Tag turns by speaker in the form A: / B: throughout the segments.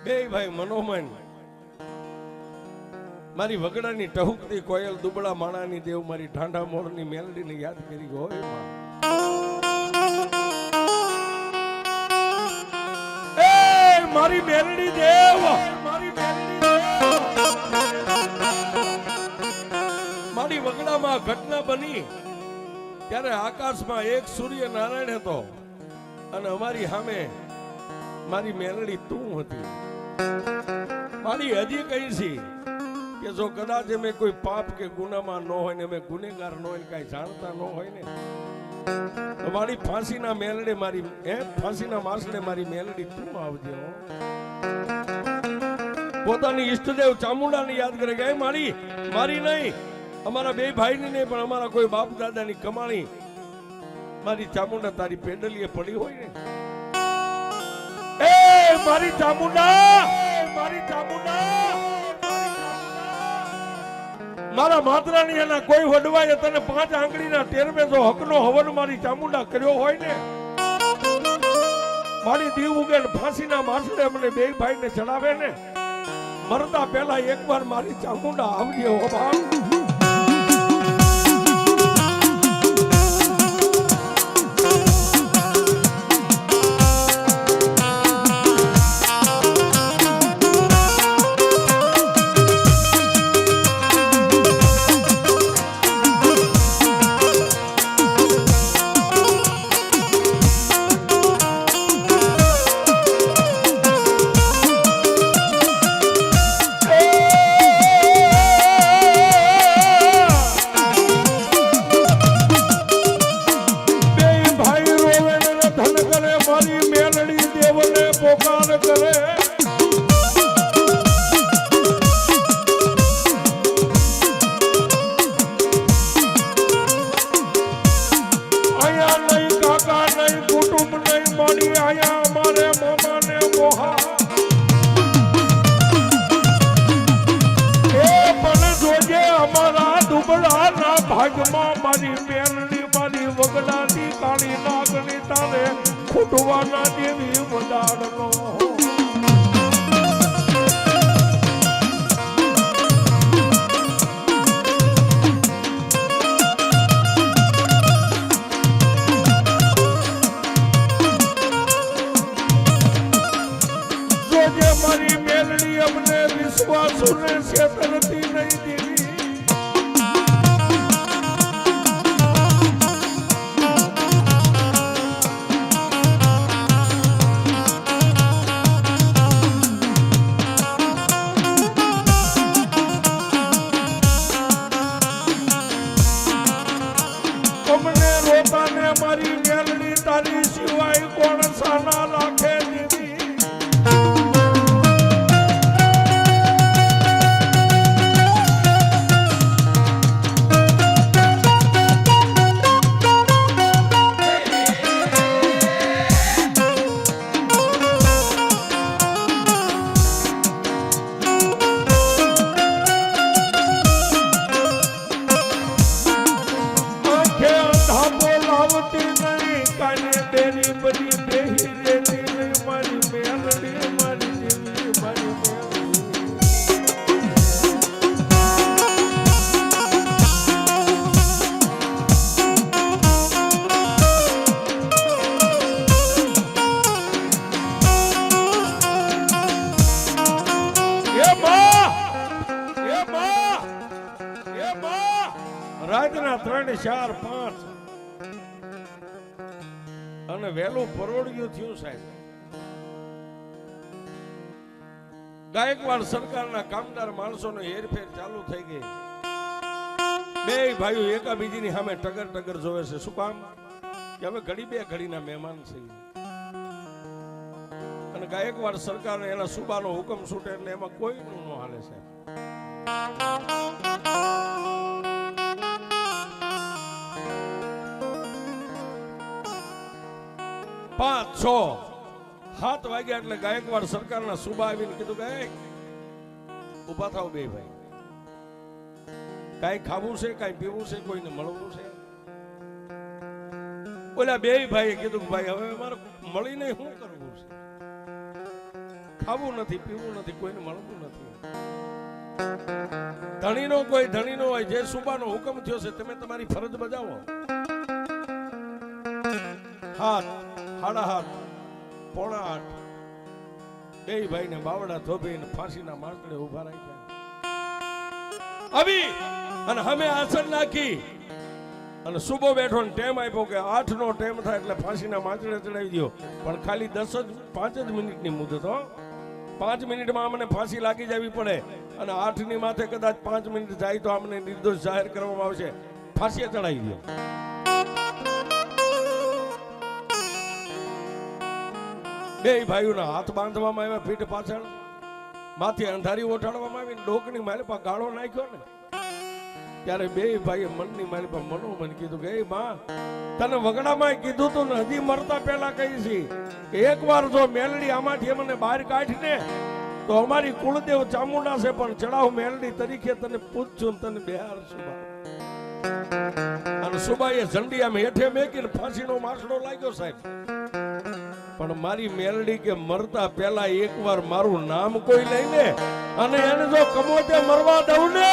A: બે ભાઈ મનોમન મારી વગડાની ટહુકતી કોયલ દુબળા માણાની દેવ મારી ઢાંઢા મોરની મેલડીને યાદ કરી હોય મારી મેલડી દેવ મારી વગડામાં ઘટના બની ત્યારે આકાશમાં એક સૂર્ય નારાયણ હતો અને અમારી સામે મારી મેલડી તું હતી. મારી હજી કઈ છે કે જો કદાચ અમે કોઈ પાપ કે ગુનામાં ન હોય ને અમે ગુનેગાર ન હોય કઈ જાણતા ન હોય ને તો મારી ફાંસીના મેલડે મારી ફાંસીના માસડે મારી મેલડી તું આવજે. પોતાની ઈષ્ટદેવ ચામુંડાને યાદ કરે કે મારી નહીં અમારા બે ભાઈની નહીં પણ અમારા કોઈ બાપ દાદાની કમાણી મારી ચામુંડા તારી પેડલીએ પડી હોય ને મારી ચામુંડા મારા માતરાની એના કોઈ વડવાએ તને 5 આંગળીના ટેરવે જો હકનો હવન મારી ચામુંડા કર્યો હોય ને મારી દીવ ઉગે ફાંસીના માસડે મને બે ભાઈને ચડાવે ને મરતા પહેલા એકવાર મારી ચામુંડા આવજે હો બાપ. ભાગમાં મારી મેલડી મારી વગડાની કાળી નાગની તારે ખૂટવાના દેવી વડાડનો જોજે મારી મેલડી અમને વિશ્વાસુ ને છેતરતી નહીં દેવી. મારી મેલડી તારી સિવાય કોણ સાના લાખે દીધી. રાતના 3, 4, 5 અને વહેલું પરોળિયું થયું સાહેબ. ગાયકવાડ સરકારના કામદાર માણસોનો હેરફેર ચાલુ થઈ ગઈ. બે ભાઈઓ એકાબીજીની સામે ટગર જોવે છે. શું કામ કે હવે ઘડી બે ઘડીના મહેમાન છે અને ગાયકવાડ સરકાર એના સુબાનો હુકમ છૂટે એટલે એમાં કોઈનું ન હાલે સાહેબ. 5, 6, 7 વાગ્યા એટલે ગાયકવાડ સરકારના સુબા આવીને કીધું કે ઉભા થાવ બે ભાઈ, કાંઈ ખાવું છે, કાંઈ પીવું છે, કોઈને મળવું છે. ઓલા બે ભાઈએ કીધું કે ભાઈ હવે અમારે મળીને શું કરવું છે, ખાવું નથી, પીવું નથી, કોઈને મળવું નથી. ધણીનો કોઈ ધણીનો હોય, જે સુબાનો હુકમ થયો છે તમે તમારી ફરજ બજાવો. હાથ, સાડા હાથ, પોણા આઠ બે ભાઈ ને બાવડા ધોબીને ફાંસીના માંડળે ઉભા રાખ્યા. આવી અને અમે આસન નાખી અને સુબો બેઠો ને ટેમ આપ્યો કે 8 નો ટેમ થાય એટલે ફાંસીના માંડળે ચડાવી દો. પણ ખાલી 5 જ મિનિટની મુદત હો. 5 મિનિટમાં અમને ફાંસી લાગી જવી પડે અને 8 ની માથે કદાચ 5 મિનિટ જાય તો અમને નિર્દોષ જાહેર કરવામાં આવશે. ફાંસીએ ચડાવી દો. બે ભાઈઓના હાથ બાંધવામાં આવ્યા પીઠ પાછળ, માથે અંધારી ઓઠાડવામાં આવી, ડોકની માલિપા ગાળો નાખ્યો ને ત્યારે બે ભાઈએ મનની માલિપા મનોમન કીધું કે એ માં તને વગડામાં કીધું તું ને હજી મરતા પહેલા કહી છી કે એકવાર જો મેલડી આમાંથી મને બહાર કાઢીને તો અમારી કુળદેવ ચામુંડા છે પણ ચડાવ મેલડી તરીકે તને પૂછશું તને બિહાર સુબા. અને સુબાએ ઝંડી આમ હેઠે મેકીને ફાંસીનો માસડો લાગ્યો સાહેબ. પણ મારી મેલડી કે મરતા પહેલા એકવાર મારું નામ કોઈ લઈને અને એને જો કમોતે મરવા દઉં ને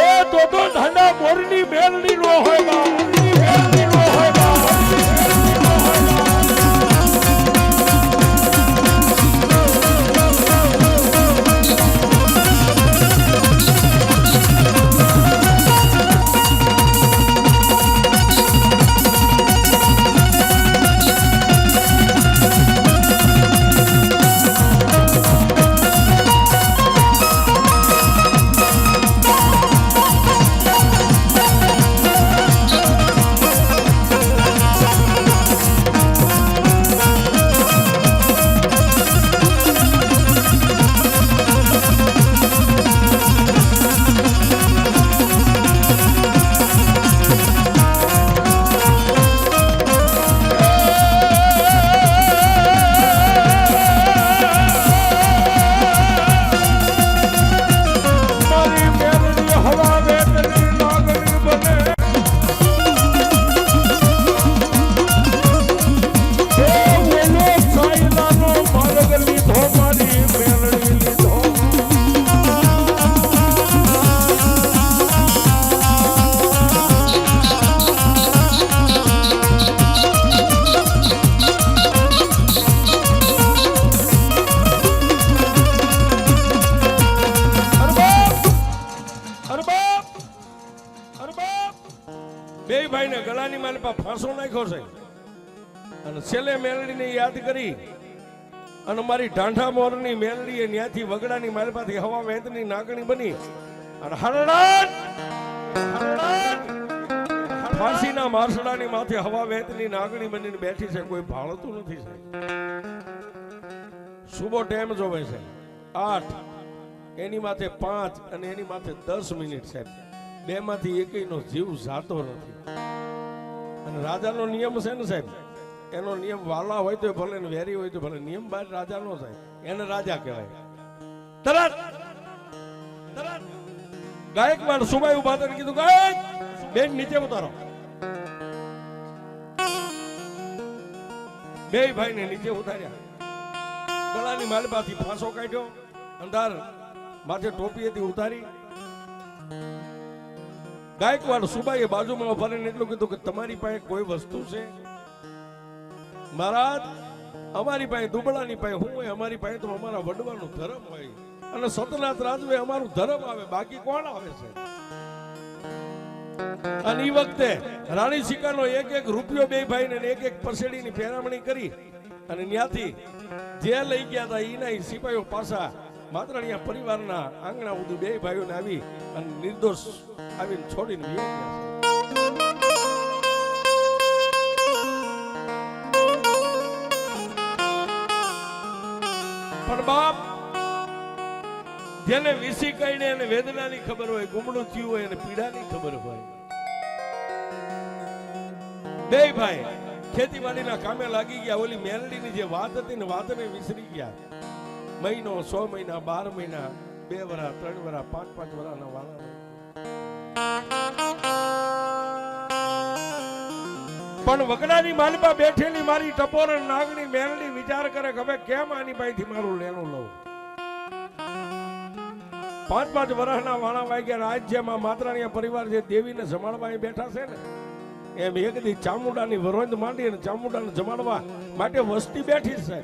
A: એ તો ઢાંડા મોરની મેલડી નો હોય બા, મેલડી નો હોય બા. બે ભાઈને ગળાની માલિપા ફાંસો નાખ્યો છે અને છેલ્લે મેલડીને યાદ કરી અને મારી ઢાંઢા મોરની મેલડીએ ન્યાથી વગડાની માલિપાથી હવા વેતની નાગણી બની અને હરડાટ ફાંસીના માસડાની માથે હવા વેતની નાગણી બનીને બેઠી છે. કોઈ ભાળતું નથી છે. સુબો ટાઈમ જોવે છે 8, એની માથે 5 અને એની માથે 10 મિનિટ સાહેબ. બે માંથી એકનો જીવ જાતો નથી. અને રાજાનો નિયમ છે ને સાહેબ, એનો નિયમ વાલા હોય તો ભલે ને વેરી હોય તો ભલે, નિયમ બહાર રાજાનો થાય એને રાજા કહેવાય. તરત ગાયકવાડ સુબાઈ ઉભા થઈને કીધું ગાયક બેન નીચે ઉતારો. બે ભાઈને નીચે ઉતાર્યા. ગળાની માલિપાથી ફાંસો કાઢ્યો, અંધાર માથે ટોપી હતી ઉતારી. ગાયકવાડ સુબાઈએ બાજુમાં ઉભારીને એટલું કીધું કે તમારી પાસે કોઈ વસ્તુ છે મહારાજ? અમારી પાસે દુબળાની પાસે હું હોય, અમારી પાસે તો અમારા વડવાનું ધર્મ હોય અને સતનાથ રાજવે અમારું ધર્મ આવે, બાકી કોણ આવે છે? અને એ વખતે રાણી સિકાનો એક રૂપિયો બે ભાઈને એક પરસેડીની પહેરામણી કરી અને ત્યાંથી જે લઈ ગયા હતા એના સિપાહીઓ પાછા માત્ર અહીંયા પરિવારના આંગણા સુધી બે ભાઈઓને આવી અને નિર્દોષ આવીને છોડીને વહી ગયા છે. પણ બાપ જેને વિસી કહીને એને વેદનાની ખબર હોય, ગુમડું થયું હોય અને પીડાની ખબર હોય. બે ભાઈ ખેતીવાડીના કામે લાગી ગયા. ઓલી મેલડીની જે વાત હતી ને વાતને વિસરી ગયા. મહિનો, 6 મહિના, 12 મહિના, 2 વર્ષ, 3 વર્ષ, 5 વર્ષના વાળા. પણ વગડાની માલિપા બેઠેલી મારી ટપોર નાગણી મેલડી વિચાર કરે કે હવે કેમ આની પાસેથી મારું લેણું લઉં. 5 વર્ષના વાણા વાગ્યા આજ જેમ આ માતરાણીયા પરિવાર જે દેવીને જમાડવા અહીં બેઠા છે ને એમ એક દી ચામુંડાની વરોંદ માંડી અને ચામુંડાને જમાડવા માટે વસ્તી બેઠી છે.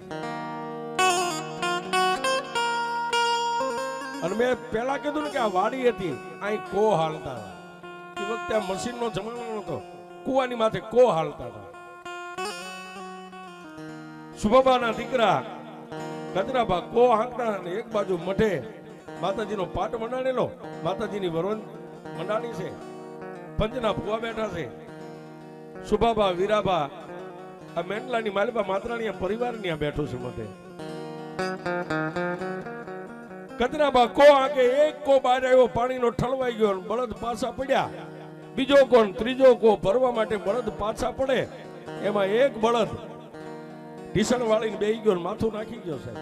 A: અને મેં પેલા કીધું ને કે આ વાડી હતી અહીં કો હાલતા હતા એ વખતે આ મશીનનો જમાનો નતો કુવાની માથે કો હાલતા હતા. સુભાબાના દીકરા કચરાબા કો હાંકતા અને એક બાજુ મઢે માતાજીનો પાટ મંડાણેલો માતાજીની વરોંદ મંડાણી છે. પંચના ફુવા બેઠા છે. સુભાબા વીરાબા આ મેંડલાની માલિબા માતરાણીયા પરિવારની આ બેઠું છે મઢે. કચરાબા કો આગે એક કો બહાર આવ્યો પાણીનો ઠલવાઈ ગયો બળદ પાછા પડ્યા. બીજો કોણ ત્રીજો કો ભરવા માટે બળદ પાછા પડે એમાં એક બળદ ઢીસણ વાળીને બેહી ગયો માથું નાખી ગયો છે.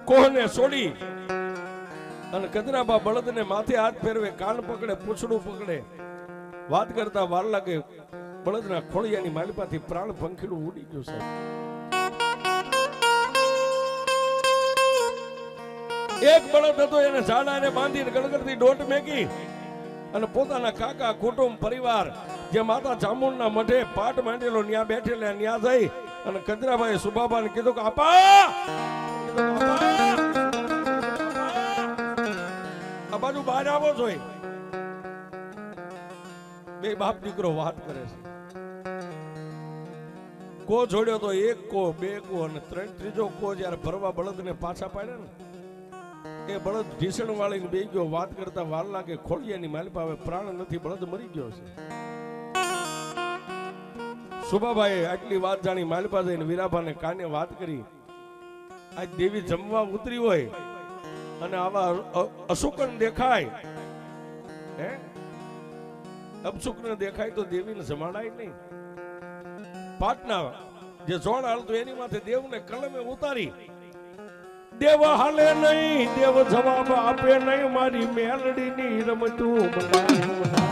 A: કોહને છોડી અને કચરાબા બળદને માથે હાથ ફેરવે કાન પકડે પૂછડું પકડે વાત કરતા વાર લાગે બળદના ખોળિયાની માલિપાથી પ્રાણ પંખીડું ઉડી ગયું છે. એક બળદ હતો એને ઝાડાને બાંધીને ગળગળતી દોટ મેકી અને પોતાના કાકા કુટુંબ પરિવાર જે માતા ચામુંડના મઢે પાટ માંડેલો ન્યા બેઠેલા ન્યા જઈ અને કચરાભાઈ સુભાબાને કીધું કે આપા આ બાજુ બહાર આવો જોઈએ. બે બાપ દીકરો વાત કરે છે. કો જોડ્યો તો એક કો બે કો અને ત્રીજો કો જયારે ભરવા બળદને પાછા પાડ્યા ને એ બળદ ઢીસણ વાળીને બેહી ગયો. વાત કરતા વાર લાગે ખોડિયાની માલિપા હવે પ્રાણ નથી બળદ મરી ગયો છે. સુભાભાઈ આટલી વાત જાણી માલિપા જઈને વીરાભાને કાને વાત કરી. આજ દેવી જમવા ઉતરી હોય અને આવા અશુકન દેખાય હે અપશુકન દેખાય તો દેવીને જમાડાય નહીં. પાટના જે જોણ હાલતું એની માથે દેવને કલમે ઉતારી દેવ હાલે નહીં દેવ જવાબ આપે નહીં મારી મેલડીની રમતું બનાવ્યું.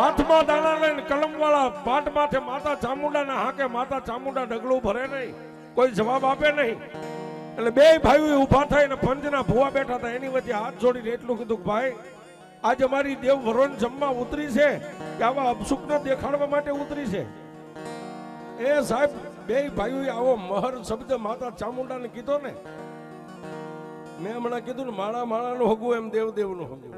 A: હાથમાં દાણા લઈને કલમ વાળા પાટ માથે માતા ચામુંડાના હાકે માતા ચામુંડા ડગલું ભરે નહીં કોઈ જવાબ આપે નહીં. એટલે બે ભાઈઓ ઉભા થઈને પંચના ભુવા બેઠા હતા એની વચ્ચે હાથ જોડીને એટલું કીધું ભાઈ આજે અમારી દેવ વરોન જમવા ઉતરી છે કે આવા અપશુકને દેખાડવા માટે ઉતરી છે. એ સાહેબ બે ભાઈઓ આવો મહર શબ્દ માતા ચામુંડાને કીધો ને મેં હમણાં કીધું ને માળા માળાનું હગું એમ દેવ દેવનું હગું.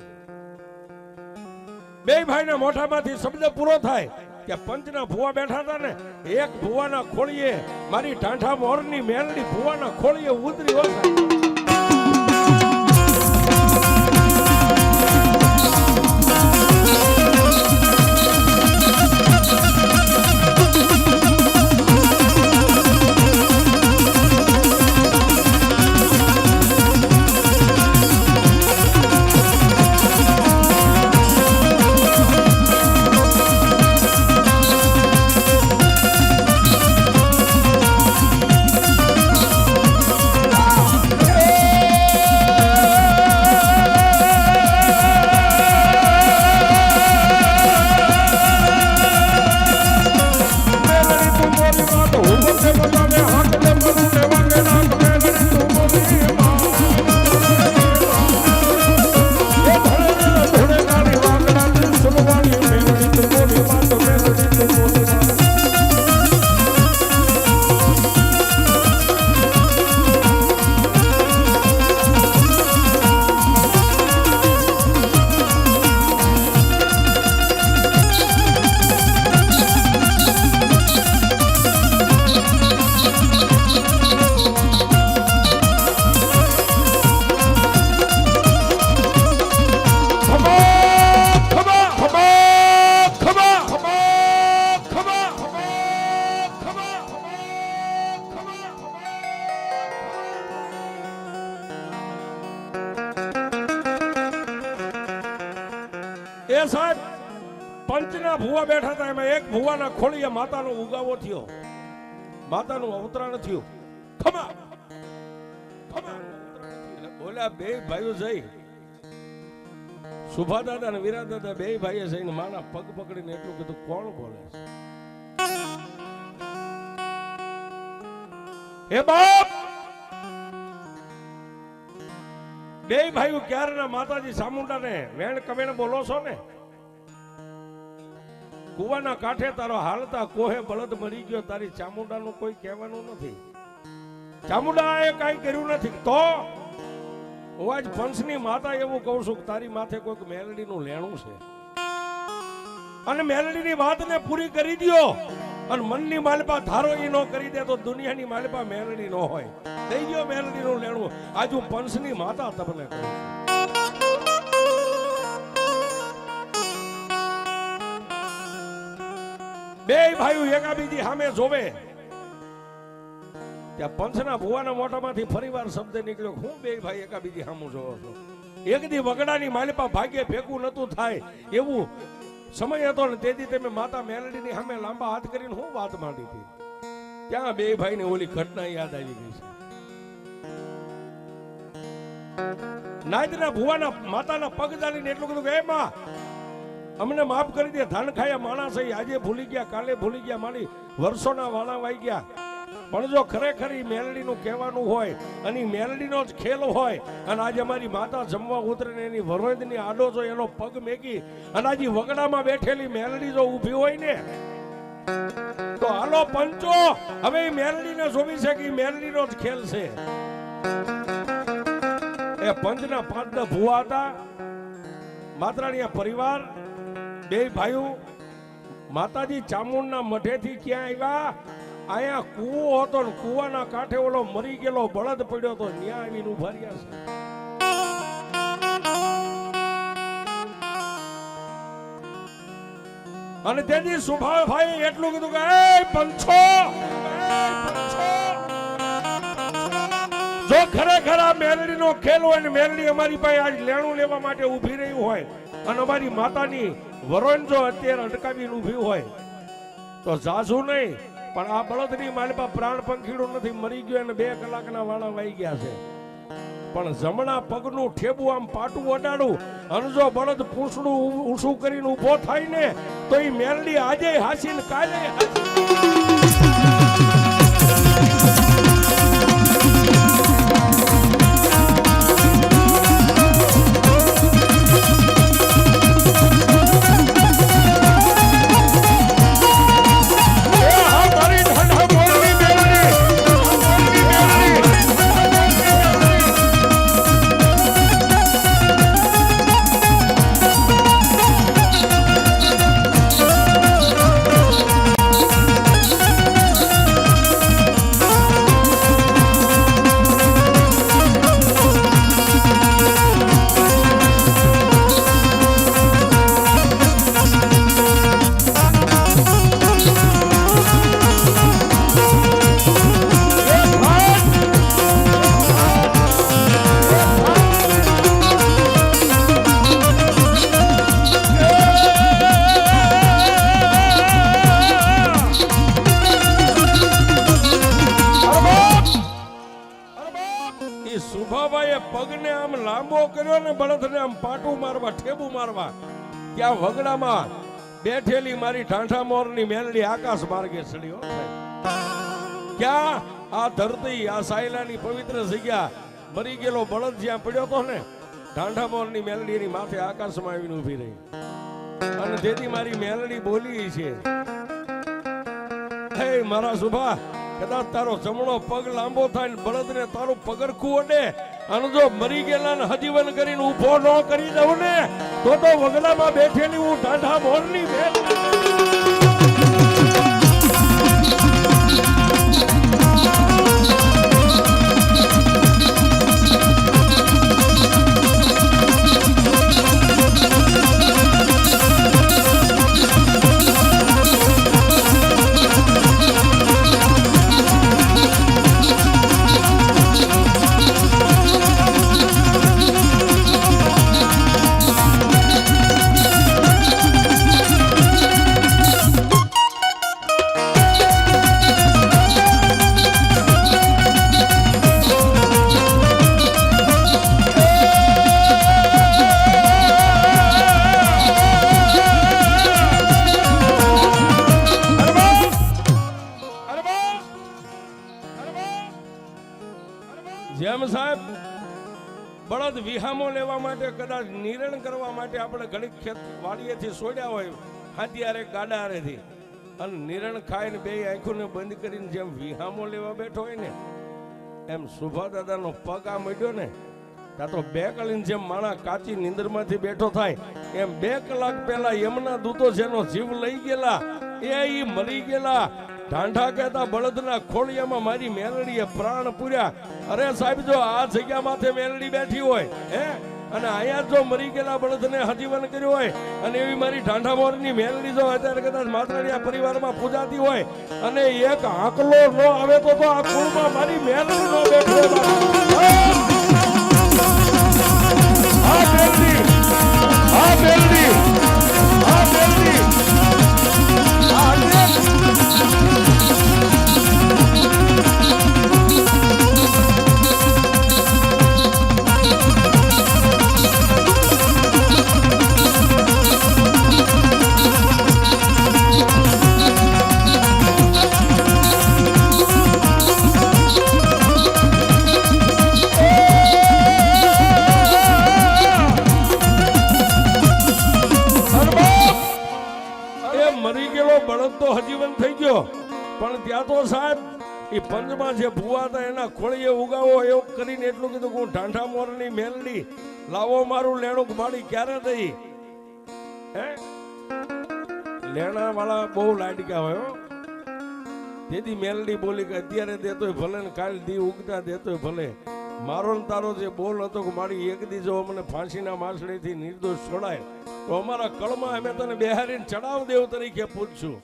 A: બે ભાઈના મોઢામાંથી શબ્દ પૂરો થાય કે પંચના ભુવા બેઠા હતા ને એક ભુવાના ખોળીએ મારી ટાંઠા મોરની મેલડી ભુવાના ખોળીએ ઉતરી હોય. સાહેબ પંચના ભુવા બેઠા હતા, એમાં એક ભુવાના ખોળીએ માતાનો ઉગાવો થયો, માતાનું અવતરણ થયું. ખમા ખમા બોલ્યા બે ભાઈઓ જઈ સુભા દાદા અને વીરા દાદા બે ભાઈએ જઈને માના પગ પકડીને એટલું કીધું, કોણ બોલે છે? હે બાપ, બે ભાઈઓ ક્યારના માતાજી ચામુંડાને વેણ કમેણ બોલો છો ને? કુવાના કાંઠે તારો હાલતા કોહે બળદ મરી ગયો, તારી ચામુંડાનું કોઈ કહેવાનું નથી. ચામુંડાએ કાંઈ કર્યું નથી. તો હું આજ પંચની માતા એવું કહું છું કે તારી માથે કોઈક મેલડીનું લેણું છે, અને મેલડીની વાતને પૂરી કરી દ્યો. અને મનની માલપા ધારો એ ન કરી દે તો દુનિયાની માલપા મેલડી ન હોય. દઈ ગયો મેલડીનું લેણું. આજ હું પંચની માતા તમને કહું છું. બે ભાઈઓ એકાબીજી સામે જોવે ત્યાં પંચના ભુવાના મોઢામાંથી ફરીવાર શબ્દ નીકળ્યો, હું બે ભાઈ એકાબીજી સામું જોવો છો? એક દી વગડાની માલપા ભાગ્યે ભેગું નતું થાય એવું સમય હતો ને તેથી તમે માતા મેલડીની સામે લાંબા હાથ કરીને હું વાત માંડી હતી. ત્યાં બે ભાઈને ઓલી ઘટના યાદ આવી ગઈ છે. નાયદના ભુવાના માતાના પગ ચાલીને એટલું કીધું કે એ માં અમને માફ કરી દે, ધાન ખાયા માણસ આજે ભૂલી ગયા, કાલે ભૂલી ગયા, મારી વર્ષોના વાળા વાઈ ગયા. પણ જો ખરેખર મેલડીનું કહેવાનું હોય અને મેલડીનો જ ખેલ હોય અને આજે અમારી માતા જમવા ઉતરે ને એની વરોદની આડો જો એનો પગ મેકી અને આજે વગડામાં બેઠેલી મેલડી જો ઊભી હોય ને તો હાલો પંચો, હવે મેલડીને જોવી છે કે મેલડીનો જ ખેલ છે. એ પંચના 5 ભુવા હતા, માત્રાણીયા પરિવાર, બે ભાઈઓ. માતાજી ચામુંડના મઢેથી ક્યાં આવ્યા? આયા કૂવો હતો ને કૂવાના કાંઠે ઓલો મરી ગયેલો બળદ પડ્યો તો ન્યા આવીને ઉભા રહ્યા છે. અને તેથી સુભાભાઈ એટલું કીધું કે એ પંચો, જો ખરેખર આ મેલડીનો ખેલ હોય ને મેલડી અમારી પાસે આજ લેણું લેવા માટે ઊભી રહી હોય અને અમારી માતાની વરોણ જો અત્યારે અટકાવીને ઊભી હોય તો જાજુ નહીં, પણ આ બળદની માલપા પ્રાણ પંખીડું નથી, મરી ગયો અને 2 કલાકના વાળા વાઈ ગયા છે. પણ જમણા પગનું ઠેબુ આમ પાટું અડાડું અને જો બળદ પૂંછડું ઊંચું કરીને ઊભો થાય ને તો એ મેલડી આજે હાસીને કાલે પગને આમ લાંબો કર્યો ને બળદને આમ પાટું મારવા ઠેબુ મારવા ત્યાં વગડામાં બેઠેલી મારી ઠાંઠા મોરની મેલડી આકાશ માર્ગે ચડ્યો. ક્યાં? આ ધરતી, આ સાયલાની પવિત્ર જગ્યા, મરી ગયેલો બળદ જ્યાં પડ્યો હતો ને ઠાંઠા મોરની મેલડી એની માથે આકાશમાં આવીને ઊભી રહી. અને તેથી મારી મેલડી બોલી છે, હે મારા સુભા, કદાચ તારો જમણો પગ લાંબો થાય ને બળદને તારું પગરખું અડે અને જો મરી ગયેલા ને હજીવન કરીને ઉભો ન કરી દઉં ને તો વગડામાં બેઠેલી હું ઠાંઠા મોરની જેમ સાહેબ બળદ વિહામો લેવા માટે કદાચ નિરણ કરવા માટે આપણે ઘણી ખેત વાડીએથી છોડ્યા હોય હાથિયારે ગાડારેથી અને નિરણ ખાઈને બે આંખોને બંધ કરીને જેમ વિહામો લેવા બેઠો હોય ને એમ સુભા દાદાનો પગ આ મળ્યો ને ત્યાં તો બે કલીને જેમ માણા કાચી નીંદરમાંથી બેઠો થાય એમ 2 કલાક પહેલા યમના દૂતો જેનો જીવ લઈ ગયેલા એ મરી ગયેલા ઢાંઢા કહેતા બળદના ખોળિયામાં મારી મેલડીએ પ્રાણ પૂર્યા. અરે સાહેબ જો આ જગ્યા માથે મેલડી બેઠી હોય હે અને અહીંયા જો મરી ગયેલા બળદને હજીવન કર્યું હોય અને એવી મારી ઢાંઢા મોરની મેલડી જો અત્યારે કદાચ માતરડિયા પરિવારમાં પૂજાતી હોય અને એક આંકલો ન આવે તો આ કુળમાં મારી મેલડી નો બેઠો આ મેલડી આ મેલડી આ મેલડી બળદ તો હજીવન થઈ ગયો પણ ત્યાં તો સાહેબ એ પંચમાં જે ભૂવા હતા એના ખોળીએ ઉગાવો એવું કરીને એટલું કીધું હું ઢાંઢા મોરની મેલડી લાવો મારું લેણું માડી ક્યારે થઈ હે લેણા વાળા બહુ લાડકા હોય તેથી મેલડી બોલી કે અત્યારે દેતોય ભલે ને કાલ દી ઉગતા દેતોય ભલે મારો ને તારો જે બોલ હતો કે મારી એક દી જો મને ફાંસીના માસડીથી નિર્દોષ છોડાય તો અમારા કળમાં અમે તને બેહારીને ચડાવ દેવ તરીકે પૂછશું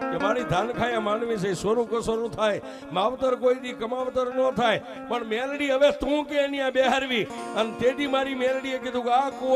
A: કે મારી ધાન ખાયા માનવી છે સોરું કસોરું થાય માવતર કોઈ દી કમાવતર ન થાય પણ મેલડી હવે તું કે એની આ બેહારવી અને તેથી મારી મેલડીએ કીધું કે આ